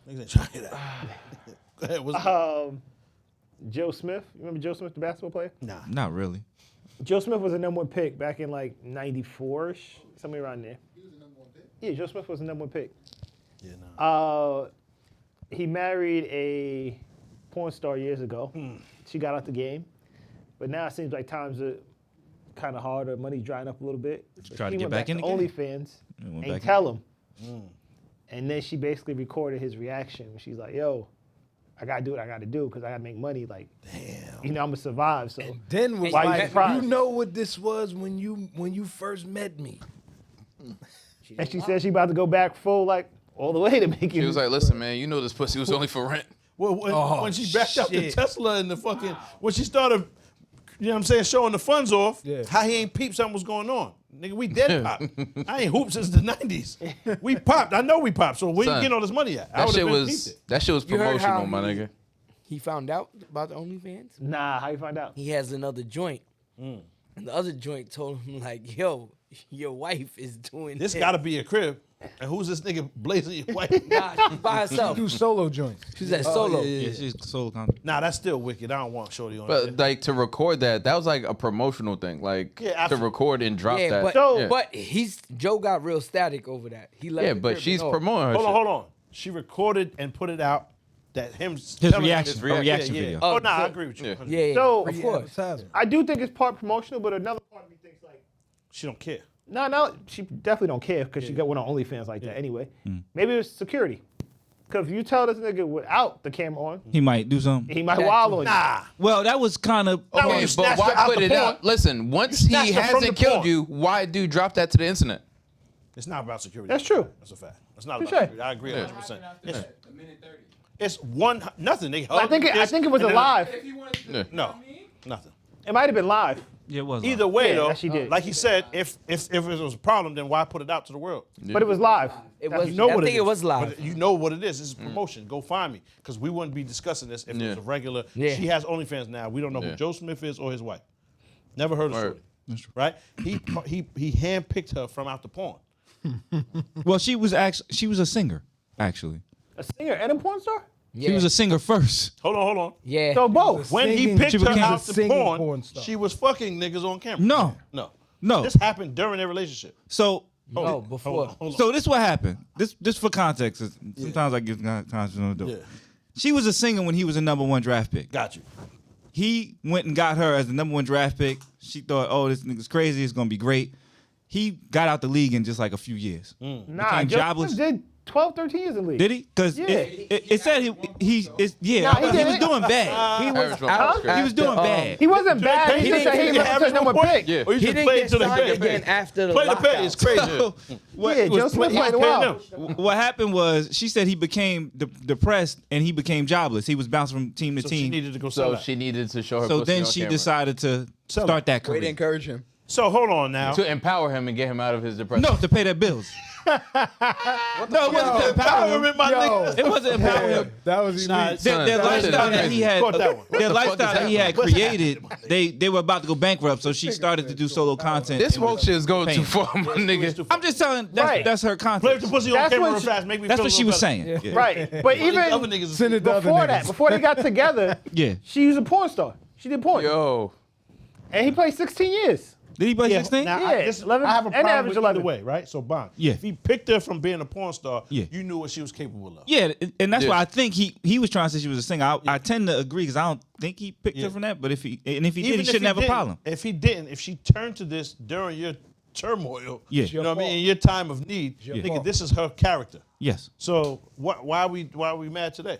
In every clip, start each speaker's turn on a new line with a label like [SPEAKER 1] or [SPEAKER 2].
[SPEAKER 1] Niggas ain't trying to hear that. Go ahead. What's
[SPEAKER 2] Joe Smith. You remember Joe Smith, the basketball player?
[SPEAKER 1] Nah.
[SPEAKER 3] Not really.
[SPEAKER 2] Joe Smith was the #1 pick back in like 94-ish, somewhere around there.
[SPEAKER 4] He was the number 1 pick.
[SPEAKER 2] Yeah, Joe Smith was the #1 pick.
[SPEAKER 1] Yeah, nah.
[SPEAKER 2] He married a porn star years ago. She got out the game. But now it seems like times are kind of harder. Money's drying up a little bit. So
[SPEAKER 3] Tried to
[SPEAKER 2] she
[SPEAKER 3] get
[SPEAKER 2] went
[SPEAKER 3] back in the game.
[SPEAKER 2] OnlyFans
[SPEAKER 3] Went
[SPEAKER 2] and
[SPEAKER 3] back
[SPEAKER 2] tell him. And then she basically recorded his reaction. She's like, yo, I got to do what I got to do because I got to make money. Like,
[SPEAKER 1] Damn.
[SPEAKER 2] you know, I'm going to survive. So
[SPEAKER 5] Then was
[SPEAKER 2] Why you
[SPEAKER 5] like,
[SPEAKER 2] surprised?
[SPEAKER 5] you know what this was when you first met me.
[SPEAKER 2] and she said she about to go back full, like, all the way to make it.
[SPEAKER 6] She was like, listen, man, you know this pussy was only for rent.
[SPEAKER 1] Well, when she backed up the
[SPEAKER 5] shit.
[SPEAKER 1] Tesla and the fucking, when she started, you know what I'm saying, showing the funds off,
[SPEAKER 5] Yeah.
[SPEAKER 1] how he ain't peeped something was going on. Nigga, we dead pop. I ain't hooped since the 90s. We popped. I know we popped. So where you
[SPEAKER 6] Son,
[SPEAKER 1] getting all this money at? I
[SPEAKER 6] That
[SPEAKER 1] would've
[SPEAKER 6] shit
[SPEAKER 1] been
[SPEAKER 6] was
[SPEAKER 1] peeped it.
[SPEAKER 6] that shit was
[SPEAKER 7] You heard how
[SPEAKER 6] promotional, my
[SPEAKER 7] he-
[SPEAKER 6] nigga.
[SPEAKER 7] He found out about the OnlyFans.
[SPEAKER 2] Nah, how you find out?
[SPEAKER 7] He has another joint, and the other joint told him like, "Yo, your wife is doing
[SPEAKER 1] This got to be a crib. And who's this nigga blazing your wife?
[SPEAKER 7] Nah, she's by herself.
[SPEAKER 5] Do solo joints.
[SPEAKER 7] She's at solo.
[SPEAKER 3] Yeah, she's solo content.
[SPEAKER 1] Nah, that's still wicked. I don't want shorty on
[SPEAKER 6] But
[SPEAKER 1] it.
[SPEAKER 6] like to record that was like a promotional thing. Like
[SPEAKER 1] Yeah,
[SPEAKER 6] to
[SPEAKER 1] absolutely.
[SPEAKER 6] record and drop
[SPEAKER 7] Yeah,
[SPEAKER 6] that.
[SPEAKER 7] but
[SPEAKER 6] yeah.
[SPEAKER 7] but Joe got real static over that. He left
[SPEAKER 6] Yeah,
[SPEAKER 7] the
[SPEAKER 6] but
[SPEAKER 7] crib
[SPEAKER 6] she's
[SPEAKER 7] and all.
[SPEAKER 6] promoting her
[SPEAKER 1] Hold
[SPEAKER 6] shit.
[SPEAKER 1] on, hold on. She recorded and put it out that him
[SPEAKER 3] His
[SPEAKER 1] telling
[SPEAKER 3] reaction,
[SPEAKER 1] his
[SPEAKER 3] a reaction
[SPEAKER 1] yeah, yeah.
[SPEAKER 3] video.
[SPEAKER 1] Oh, nah, I
[SPEAKER 7] so-
[SPEAKER 1] agree with you.
[SPEAKER 6] Yeah.
[SPEAKER 7] Yeah,
[SPEAKER 2] So,
[SPEAKER 7] of course.
[SPEAKER 2] I do think it's part promotional, but another part of me thinks like,
[SPEAKER 1] She don't care.
[SPEAKER 2] no, she definitely don't care because she got one on OnlyFans like that anyway. Maybe it's security. Because if you tell this nigga without the camera on,
[SPEAKER 3] He might do something.
[SPEAKER 2] he might
[SPEAKER 7] That
[SPEAKER 2] wild
[SPEAKER 7] too.
[SPEAKER 2] on you.
[SPEAKER 1] Nah.
[SPEAKER 3] Well, that was kind of.
[SPEAKER 1] That
[SPEAKER 6] Okay,
[SPEAKER 1] when you
[SPEAKER 6] but
[SPEAKER 1] snatched
[SPEAKER 6] why
[SPEAKER 1] her out
[SPEAKER 6] put
[SPEAKER 1] the
[SPEAKER 6] it
[SPEAKER 1] porn.
[SPEAKER 6] out? Listen, once he
[SPEAKER 1] snatched her from
[SPEAKER 6] hasn't
[SPEAKER 1] the
[SPEAKER 6] killed
[SPEAKER 1] porn.
[SPEAKER 6] you, why do drop that to the internet?
[SPEAKER 1] It's not about security.
[SPEAKER 2] That's true.
[SPEAKER 1] That's a fact. It's not
[SPEAKER 2] Touche.
[SPEAKER 1] about security. I agree 100%. It's one nothing. They
[SPEAKER 2] I think it was alive.
[SPEAKER 1] No, nothing.
[SPEAKER 2] It might have been live.
[SPEAKER 3] Yeah, it was.
[SPEAKER 1] Either way,
[SPEAKER 2] Yeah,
[SPEAKER 1] though,
[SPEAKER 2] that she did.
[SPEAKER 1] like he said, if it was a problem, then why put it out to the world?
[SPEAKER 2] But it was live.
[SPEAKER 7] It
[SPEAKER 2] That's-
[SPEAKER 7] was.
[SPEAKER 1] You know
[SPEAKER 7] I
[SPEAKER 1] what
[SPEAKER 7] think
[SPEAKER 1] it
[SPEAKER 7] it
[SPEAKER 1] is.
[SPEAKER 7] was live.
[SPEAKER 1] But you know what it is. This is promotion. Go find me, because we wouldn't be discussing this if it was a regular.
[SPEAKER 7] Yeah.
[SPEAKER 1] She has OnlyFans now. We don't know
[SPEAKER 6] Yeah.
[SPEAKER 1] who Joe Smith is or his wife. Never heard of
[SPEAKER 6] Word.
[SPEAKER 1] Shorty. Right? He handpicked her from out the porn.
[SPEAKER 3] Well, she was a singer, actually.
[SPEAKER 2] A singer and a porn star?
[SPEAKER 7] Yeah.
[SPEAKER 3] She was a singer first.
[SPEAKER 1] Hold on.
[SPEAKER 7] Yeah.
[SPEAKER 2] So both.
[SPEAKER 1] When he
[SPEAKER 5] Singing-
[SPEAKER 1] picked
[SPEAKER 3] she
[SPEAKER 1] her
[SPEAKER 3] became
[SPEAKER 1] out
[SPEAKER 5] a
[SPEAKER 1] the
[SPEAKER 5] singing
[SPEAKER 1] porn,
[SPEAKER 5] porn star.
[SPEAKER 1] she was fucking niggas on camera.
[SPEAKER 3] No. No.
[SPEAKER 1] This happened during their relationship.
[SPEAKER 3] So
[SPEAKER 7] No, before.
[SPEAKER 1] Hold on.
[SPEAKER 3] So this what happened. This for context. Sometimes I give context on the
[SPEAKER 1] Yeah.
[SPEAKER 3] dope. She was a singer when he was a #1 draft pick.
[SPEAKER 1] Got you.
[SPEAKER 3] He went and got her as the #1 draft pick. She thought, oh, this nigga's crazy. It's gonna be great. He got out the league in just like a few years.
[SPEAKER 2] Nah,
[SPEAKER 3] Became
[SPEAKER 2] Joe
[SPEAKER 3] jobless.
[SPEAKER 2] Smith did 12, 13 years in the league.
[SPEAKER 3] Did he? Because
[SPEAKER 2] Yeah.
[SPEAKER 3] it said he
[SPEAKER 2] Nah, he
[SPEAKER 3] was
[SPEAKER 2] didn't.
[SPEAKER 3] doing bad.
[SPEAKER 7] He was
[SPEAKER 6] Average
[SPEAKER 7] out.
[SPEAKER 6] He
[SPEAKER 3] He was doing bad.
[SPEAKER 2] He wasn't bad. He just said he
[SPEAKER 1] didn't
[SPEAKER 2] was the #1 pick.
[SPEAKER 6] Yeah.
[SPEAKER 1] Or you
[SPEAKER 7] He
[SPEAKER 1] just
[SPEAKER 7] didn't
[SPEAKER 1] play
[SPEAKER 7] get
[SPEAKER 1] it till they
[SPEAKER 7] started
[SPEAKER 1] pay.
[SPEAKER 7] again after the
[SPEAKER 1] Play the pay.
[SPEAKER 7] lockout.
[SPEAKER 1] It's crazy.
[SPEAKER 3] So, what,
[SPEAKER 2] Yeah, Joe Smith
[SPEAKER 1] he
[SPEAKER 2] played a
[SPEAKER 1] was paying
[SPEAKER 2] while.
[SPEAKER 1] them.
[SPEAKER 3] what happened was she said he became depressed and he became jobless. He was bouncing from team to
[SPEAKER 1] So she
[SPEAKER 3] team.
[SPEAKER 1] needed to go sell
[SPEAKER 6] So
[SPEAKER 1] that.
[SPEAKER 6] she needed to show her.
[SPEAKER 3] So
[SPEAKER 6] pussy
[SPEAKER 3] then
[SPEAKER 6] on
[SPEAKER 3] she
[SPEAKER 6] camera.
[SPEAKER 3] decided to
[SPEAKER 1] Sell
[SPEAKER 3] start that
[SPEAKER 4] Way to
[SPEAKER 3] career.
[SPEAKER 4] encourage him.
[SPEAKER 1] So hold on now.
[SPEAKER 6] to empower him and get him out of his depression.
[SPEAKER 3] No, to pay their bills. No, it wasn't to empower him.
[SPEAKER 1] Empowerment, my nigga.
[SPEAKER 3] It wasn't empowering him.
[SPEAKER 5] That was
[SPEAKER 1] Nah,
[SPEAKER 5] elite.
[SPEAKER 6] Son,
[SPEAKER 3] Their
[SPEAKER 6] that shit
[SPEAKER 3] lifestyle
[SPEAKER 6] is
[SPEAKER 3] that he
[SPEAKER 6] crazy.
[SPEAKER 3] had,
[SPEAKER 1] Caught that one.
[SPEAKER 3] their
[SPEAKER 6] the fuck
[SPEAKER 3] lifestyle
[SPEAKER 6] is
[SPEAKER 3] that he had
[SPEAKER 1] happening?
[SPEAKER 3] created, they were about to go bankrupt. So she started to do solo content.
[SPEAKER 6] This
[SPEAKER 3] and
[SPEAKER 6] woke
[SPEAKER 3] was
[SPEAKER 6] shit is going
[SPEAKER 3] paying.
[SPEAKER 6] too far, my nigga.
[SPEAKER 3] I'm just telling.
[SPEAKER 2] Right.
[SPEAKER 3] That's her
[SPEAKER 1] Play with
[SPEAKER 3] content.
[SPEAKER 1] the pussy on
[SPEAKER 2] That's
[SPEAKER 1] camera
[SPEAKER 2] what
[SPEAKER 1] real
[SPEAKER 2] she-
[SPEAKER 1] fast. Make me
[SPEAKER 3] That's
[SPEAKER 1] feel
[SPEAKER 3] what
[SPEAKER 1] a
[SPEAKER 3] she
[SPEAKER 1] little
[SPEAKER 3] was
[SPEAKER 1] better.
[SPEAKER 3] saying. Yeah.
[SPEAKER 2] Right. But
[SPEAKER 1] The other
[SPEAKER 2] even
[SPEAKER 1] niggas is
[SPEAKER 5] Send it to other
[SPEAKER 2] before that,
[SPEAKER 5] niggas.
[SPEAKER 2] before they got together,
[SPEAKER 3] Yeah.
[SPEAKER 2] she was a porn star. She did porn.
[SPEAKER 6] Yo,
[SPEAKER 2] And he played 16 years.
[SPEAKER 3] Did he play 16?
[SPEAKER 1] Now,
[SPEAKER 2] Yeah, 11
[SPEAKER 1] I have a
[SPEAKER 2] and
[SPEAKER 1] problem
[SPEAKER 2] average
[SPEAKER 1] with
[SPEAKER 2] 11.
[SPEAKER 1] either way, right? So, Bond,
[SPEAKER 3] Yeah.
[SPEAKER 1] if he picked her from being a porn star,
[SPEAKER 3] Yeah.
[SPEAKER 1] you knew what she was capable of.
[SPEAKER 3] Yeah, and that's
[SPEAKER 6] Yeah.
[SPEAKER 3] why I think he was trying to say she was a singer. I tend to agree because I don't think he picked
[SPEAKER 1] Yeah.
[SPEAKER 3] her from that. But if he did,
[SPEAKER 1] Even
[SPEAKER 3] he
[SPEAKER 1] if
[SPEAKER 3] shouldn't have a
[SPEAKER 1] didn't-
[SPEAKER 3] problem.
[SPEAKER 1] If she turned to this during your turmoil,
[SPEAKER 3] Yeah.
[SPEAKER 1] you know what I mean, in your time of need, nigga,
[SPEAKER 5] fault.
[SPEAKER 1] this is her character.
[SPEAKER 3] Yes.
[SPEAKER 1] So why are we mad today?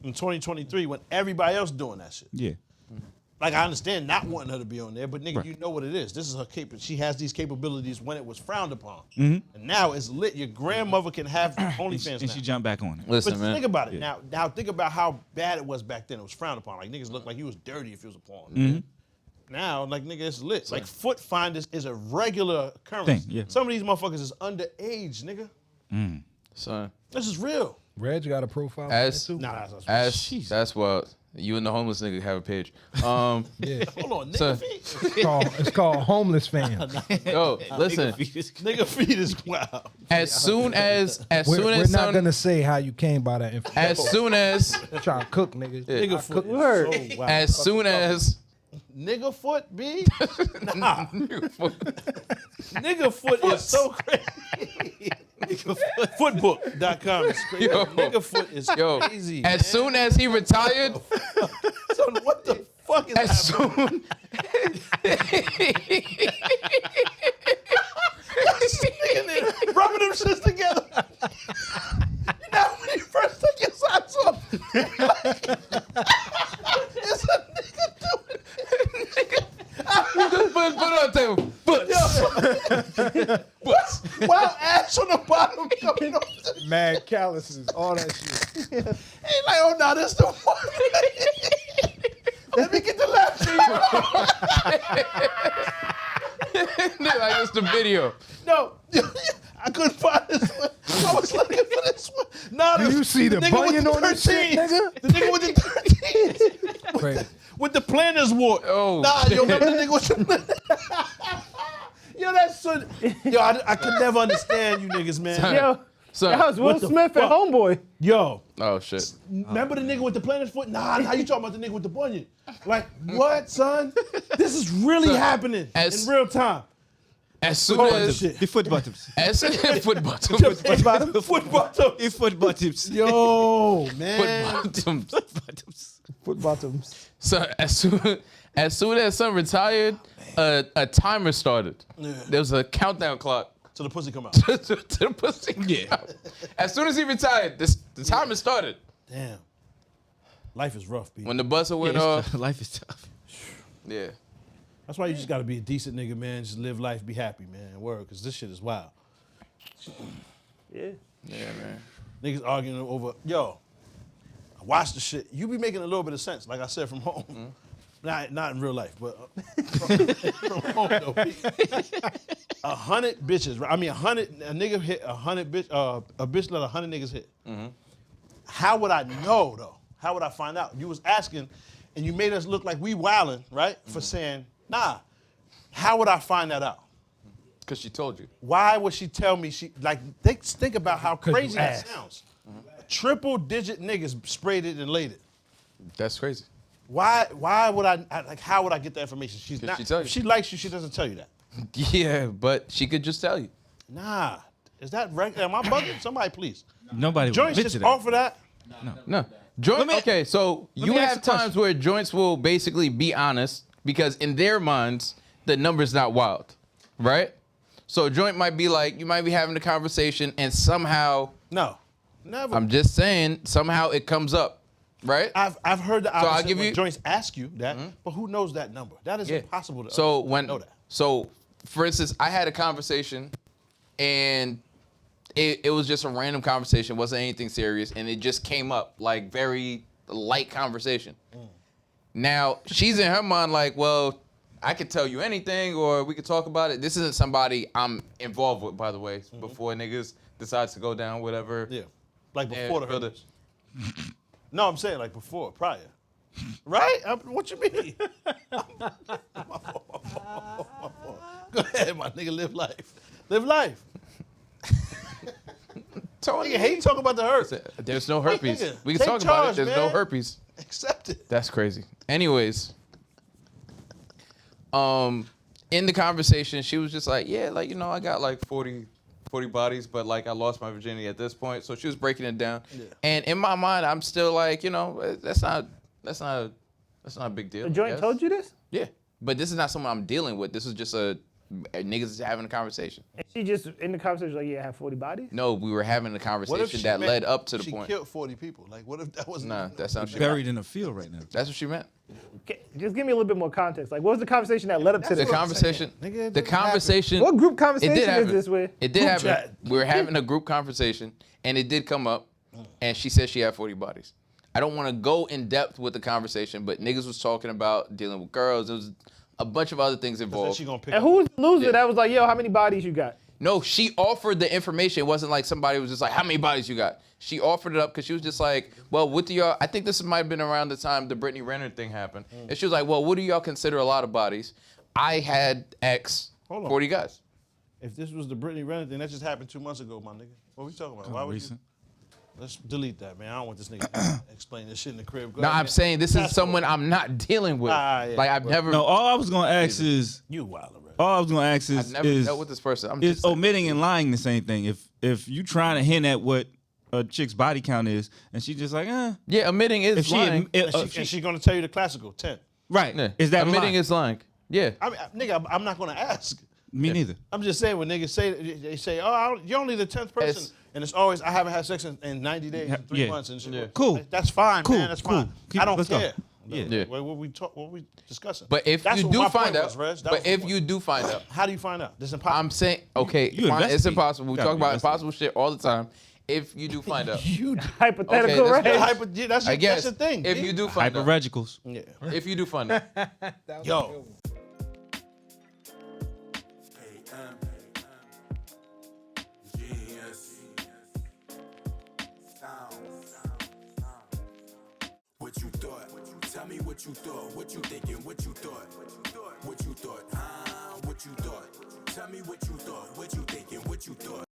[SPEAKER 1] In 2023, when everybody else doing that shit.
[SPEAKER 3] Yeah.
[SPEAKER 1] Like, I understand not wanting her to be on there, but nigga,
[SPEAKER 3] Right.
[SPEAKER 1] you know what it is. This is her she has these capabilities when it was frowned upon.
[SPEAKER 3] Mm-hmm.
[SPEAKER 1] And now it's lit. Your grandmother can have OnlyFans
[SPEAKER 3] And
[SPEAKER 1] now.
[SPEAKER 3] she jumped back on it.
[SPEAKER 6] listen,
[SPEAKER 1] But
[SPEAKER 6] man.
[SPEAKER 1] think about it. Now think about how bad it was back then. It was frowned upon. Like, niggas looked like you was dirty if you was a porn.
[SPEAKER 3] Mm-hmm.
[SPEAKER 1] Now, like, nigga, it's lit. Like, foot finders is a regular occurrence.
[SPEAKER 3] Thing, yeah.
[SPEAKER 1] Some of these motherfuckers is underage, nigga.
[SPEAKER 6] Son,
[SPEAKER 1] This is real.
[SPEAKER 5] Reg got a profile.
[SPEAKER 6] as
[SPEAKER 1] Nah, that's
[SPEAKER 6] as that's what You and the homeless nigga have a page.
[SPEAKER 5] Yeah.
[SPEAKER 1] Hold on, nigga
[SPEAKER 6] So-
[SPEAKER 1] feet.
[SPEAKER 5] It's called homeless fam.
[SPEAKER 6] Yo, listen.
[SPEAKER 1] Nigga feet is wild.
[SPEAKER 6] As soon as
[SPEAKER 5] We're not
[SPEAKER 6] some-
[SPEAKER 5] gonna say how you came by that information.
[SPEAKER 6] as soon as
[SPEAKER 5] Trying to cook, nigga.
[SPEAKER 1] Nigga foot
[SPEAKER 2] Word.
[SPEAKER 1] is so wild.
[SPEAKER 6] as soon as
[SPEAKER 1] Nigga foot, B? Nah. Nigga foot is so crazy. Footbook.com is crazy.
[SPEAKER 6] Yo.
[SPEAKER 1] Nigga foot is
[SPEAKER 6] yo,
[SPEAKER 1] crazy.
[SPEAKER 6] as soon as he retired,
[SPEAKER 1] Son, what the fuck is
[SPEAKER 6] as
[SPEAKER 1] happening?
[SPEAKER 6] soon
[SPEAKER 1] Rubbing them shits together. You know when you first took your socks off? It's a nigga doing it.
[SPEAKER 6] put it on the table.
[SPEAKER 1] Wild ass on the bottom coming off.
[SPEAKER 5] Mad calluses, all that shit.
[SPEAKER 1] He like, oh no, this the one. Let me get the last
[SPEAKER 6] Like it's the video.
[SPEAKER 1] No, I couldn't find this one. I was looking for this one. Nah,
[SPEAKER 5] Do you see the
[SPEAKER 1] nigga
[SPEAKER 5] bunion
[SPEAKER 1] with
[SPEAKER 5] on this shit,
[SPEAKER 1] 13s.
[SPEAKER 5] nigga?
[SPEAKER 1] The nigga with the 13s.
[SPEAKER 5] Crazy.
[SPEAKER 1] With the planner's wart.
[SPEAKER 6] Oh,
[SPEAKER 1] nah, yo, remember the nigga with the Yo, that's so. Yo, I could never understand you niggas, man.
[SPEAKER 2] Yo,
[SPEAKER 6] So,
[SPEAKER 2] that was Will
[SPEAKER 1] what the
[SPEAKER 2] Smith and
[SPEAKER 1] fuck?
[SPEAKER 2] Homeboy.
[SPEAKER 1] Yo,
[SPEAKER 6] oh shit.
[SPEAKER 1] remember the nigga with the planner's foot? Nah, you talking about the nigga with the bunion. Like, what, son? This is really happening
[SPEAKER 6] as-
[SPEAKER 1] in real time.
[SPEAKER 6] As soon
[SPEAKER 1] Hold
[SPEAKER 6] as
[SPEAKER 1] shit.
[SPEAKER 3] The foot bottoms.
[SPEAKER 6] as foot bottom,
[SPEAKER 1] Foot bottom.
[SPEAKER 3] The foot bottoms.
[SPEAKER 1] Yo,
[SPEAKER 6] foot
[SPEAKER 1] man.
[SPEAKER 6] bottom.
[SPEAKER 3] Bottoms.
[SPEAKER 2] Foot bottoms.
[SPEAKER 6] So as soon as son retired, a timer started. There was a countdown clock
[SPEAKER 1] Till the pussy come out.
[SPEAKER 6] to the pussy. Yeah. As soon as he retired, the timer started.
[SPEAKER 1] Damn. Life is rough, B.
[SPEAKER 6] When the buzzer went off,
[SPEAKER 3] Life is tough.
[SPEAKER 6] yeah.
[SPEAKER 1] That's why you just gotta be a decent nigga, man. Just live life, be happy, man. Word, because this shit is wild.
[SPEAKER 2] Yeah.
[SPEAKER 6] Yeah, man.
[SPEAKER 1] Niggas arguing over, yo, I watched the shit. You be making a little bit of sense, like I said, from home. Not in real life, but from home, though. 100 bitches, right? I mean, a nigga hit 100 bitch, a bitch let 100 niggas hit. How would I know, though? How would I find out? You was asking, and you made us look like we wildin', right? For saying, nah. How would I find that out?
[SPEAKER 6] Because she told you.
[SPEAKER 1] Why would she tell me she, like, think about how
[SPEAKER 5] 'Cause you
[SPEAKER 1] crazy that
[SPEAKER 5] asked.
[SPEAKER 1] sounds. Triple digit niggas sprayed it and laid it.
[SPEAKER 6] That's crazy.
[SPEAKER 1] Why would like, how would I get that information? She's
[SPEAKER 6] 'Cause
[SPEAKER 1] not,
[SPEAKER 6] she tell you.
[SPEAKER 1] if she likes you, she doesn't tell you that.
[SPEAKER 6] Yeah, but she could just tell you.
[SPEAKER 1] Nah. Is that right? Am I bugging? Somebody please.
[SPEAKER 3] Nobody will
[SPEAKER 1] Joints
[SPEAKER 3] admit
[SPEAKER 1] just
[SPEAKER 3] to that.
[SPEAKER 1] offer that?
[SPEAKER 6] No. Joint,
[SPEAKER 3] me-
[SPEAKER 6] okay, so
[SPEAKER 3] let
[SPEAKER 6] you
[SPEAKER 3] me ask
[SPEAKER 6] have
[SPEAKER 3] a question.
[SPEAKER 6] times where joints will basically be honest because in their minds, the number's not wild, right? So a joint might be like, you might be having a conversation and somehow,
[SPEAKER 1] No. Never.
[SPEAKER 6] I'm just saying, somehow it comes up, right?
[SPEAKER 1] I've heard the
[SPEAKER 6] I'll
[SPEAKER 1] opposite
[SPEAKER 6] give
[SPEAKER 1] when
[SPEAKER 6] you-
[SPEAKER 1] joints ask you that, but who knows that number? That is impossible to
[SPEAKER 6] So when,
[SPEAKER 1] know that.
[SPEAKER 6] so for instance, I had a conversation and it was just a random conversation, wasn't anything serious, and it just came up like very light conversation. Now she's in her mind like, well, I could tell you anything, or we could talk about it. This isn't somebody I'm involved with, by the way. Before niggas decides to go down, whatever.
[SPEAKER 1] Yeah. Like
[SPEAKER 6] And
[SPEAKER 1] before the
[SPEAKER 6] feel
[SPEAKER 1] hurt. No, I'm saying like before, prior. Right? What you mean? Go ahead, my nigga, live life. Live life.
[SPEAKER 6] Tony,
[SPEAKER 1] Nigga hate talking about the hurt.
[SPEAKER 6] there's no herpes.
[SPEAKER 1] Nigga,
[SPEAKER 6] We can
[SPEAKER 1] take
[SPEAKER 6] talk about
[SPEAKER 1] charge,
[SPEAKER 6] it. There's no
[SPEAKER 1] man.
[SPEAKER 6] herpes.
[SPEAKER 1] Accept it.
[SPEAKER 6] That's crazy. Anyways, in the conversation, she was just like, yeah, like, you know, I got like 40 bodies, but like I lost my virginity at this point. So she was breaking it down.
[SPEAKER 1] Yeah.
[SPEAKER 6] And in my mind, I'm still like, you know, that's not a big deal.
[SPEAKER 2] The joint told you this?
[SPEAKER 6] Yeah. But this is not someone I'm dealing with. This is just a niggas is having a conversation.
[SPEAKER 2] And she just in the conversation like, yeah, I have 40 bodies.
[SPEAKER 6] No, we were having a
[SPEAKER 1] What if
[SPEAKER 6] conversation
[SPEAKER 1] she
[SPEAKER 6] that
[SPEAKER 1] meant
[SPEAKER 6] led up to the
[SPEAKER 1] she
[SPEAKER 6] point.
[SPEAKER 1] killed 40 people? Like, what if that wasn't?
[SPEAKER 6] Nah, that sounds shit.
[SPEAKER 3] Buried in a field right now.
[SPEAKER 6] That's what she meant.
[SPEAKER 2] Okay, just give me a little bit more context. Like, what was the conversation that led up to
[SPEAKER 6] The
[SPEAKER 2] this?
[SPEAKER 6] conversation.
[SPEAKER 1] Nigga, it
[SPEAKER 6] The
[SPEAKER 1] doesn't happen.
[SPEAKER 6] conversation.
[SPEAKER 2] What group
[SPEAKER 6] It
[SPEAKER 2] conversation
[SPEAKER 6] did
[SPEAKER 2] is
[SPEAKER 6] happen.
[SPEAKER 2] this with?
[SPEAKER 6] It did
[SPEAKER 1] Group
[SPEAKER 6] happen.
[SPEAKER 1] chat.
[SPEAKER 6] We were having a group conversation, and it did come up, and she said she had 40 bodies. I don't want to go in depth with the conversation, but niggas was talking about dealing with girls. There was a bunch of other things
[SPEAKER 1] Then
[SPEAKER 6] involved.
[SPEAKER 1] she gonna pick
[SPEAKER 2] And
[SPEAKER 1] up.
[SPEAKER 2] who was the loser
[SPEAKER 6] Yeah.
[SPEAKER 2] that was like, yo, how many bodies you got?
[SPEAKER 6] No, she offered the information. It wasn't like somebody was just like, how many bodies you got? She offered it up because she was just like, well, what do y'all, I think this might have been around the time the Brittany Renner thing happened. And she was like, well, what do y'all consider a lot of bodies? I had X,
[SPEAKER 1] Hold on.
[SPEAKER 6] 40 guys.
[SPEAKER 1] If this was the Brittany Renner thing, that just happened 2 months ago, my nigga. What we talking about? Why would
[SPEAKER 3] recent.
[SPEAKER 1] Let's delete that, man. I don't want this nigga to explain this shit in the crib. Go
[SPEAKER 6] No,
[SPEAKER 1] ahead,
[SPEAKER 6] I'm
[SPEAKER 1] man.
[SPEAKER 6] saying this is
[SPEAKER 1] Fast
[SPEAKER 6] someone
[SPEAKER 1] forward.
[SPEAKER 6] I'm not dealing with.
[SPEAKER 1] Yeah,
[SPEAKER 6] Like, I've
[SPEAKER 1] well,
[SPEAKER 6] never,
[SPEAKER 3] No, all I was gonna ask is,
[SPEAKER 1] You wild, right?
[SPEAKER 3] all I was gonna ask
[SPEAKER 6] I've never
[SPEAKER 3] is
[SPEAKER 6] dealt with this person. I'm
[SPEAKER 3] is
[SPEAKER 6] just saying.
[SPEAKER 3] omitting and lying the same thing? If you trying to hint at what a chick's body count is, and she just like,
[SPEAKER 6] Yeah, omitting is
[SPEAKER 3] if she,
[SPEAKER 6] lying.
[SPEAKER 1] And she's gonna tell you the classical 10.
[SPEAKER 3] right,
[SPEAKER 6] Yeah.
[SPEAKER 3] is that
[SPEAKER 6] Admitting
[SPEAKER 3] lying?
[SPEAKER 6] is lying. Yeah.
[SPEAKER 1] I mean, nigga, I'm not gonna ask.
[SPEAKER 3] Me neither.
[SPEAKER 1] I'm just saying when niggas say they say, oh, you're only the 10th person,
[SPEAKER 6] It's-
[SPEAKER 1] and it's always I haven't had sex in 90 days, in 3
[SPEAKER 3] Yeah.
[SPEAKER 1] months, and shit.
[SPEAKER 6] Yeah.
[SPEAKER 3] Cool.
[SPEAKER 1] That's fine,
[SPEAKER 3] Cool.
[SPEAKER 1] man. That's
[SPEAKER 3] Cool.
[SPEAKER 1] fine.
[SPEAKER 3] Keep-
[SPEAKER 1] I don't
[SPEAKER 3] let's go.
[SPEAKER 1] care.
[SPEAKER 3] Yeah.
[SPEAKER 6] Yeah.
[SPEAKER 1] What we discussing?
[SPEAKER 6] But if
[SPEAKER 1] That's
[SPEAKER 6] you
[SPEAKER 1] what
[SPEAKER 6] do
[SPEAKER 1] my
[SPEAKER 6] find
[SPEAKER 1] point
[SPEAKER 6] out,
[SPEAKER 1] was, Reg. That
[SPEAKER 6] but
[SPEAKER 1] was my
[SPEAKER 6] if
[SPEAKER 1] point.
[SPEAKER 6] you do find out,
[SPEAKER 1] How do you find out? This is impossible.
[SPEAKER 6] I'm saying, okay,
[SPEAKER 3] You
[SPEAKER 6] fine, it's
[SPEAKER 3] investigate.
[SPEAKER 6] impossible. We
[SPEAKER 3] Gotta
[SPEAKER 6] talk about
[SPEAKER 3] investigate.
[SPEAKER 6] impossible shit all the time. If you do find out,
[SPEAKER 2] Hypothetical,
[SPEAKER 6] Okay,
[SPEAKER 2] right?
[SPEAKER 1] That's
[SPEAKER 6] I guess
[SPEAKER 1] the thing.
[SPEAKER 6] if
[SPEAKER 1] B.
[SPEAKER 6] you do find out,
[SPEAKER 3] Hyperregicals.
[SPEAKER 1] Yeah.
[SPEAKER 6] if you do find out,
[SPEAKER 1] Yo.
[SPEAKER 4] What you thought? Tell me what you thought. What you thinking? What you thought? What you thought? What you thought? Tell me what you thought. What you thinking? What you thought?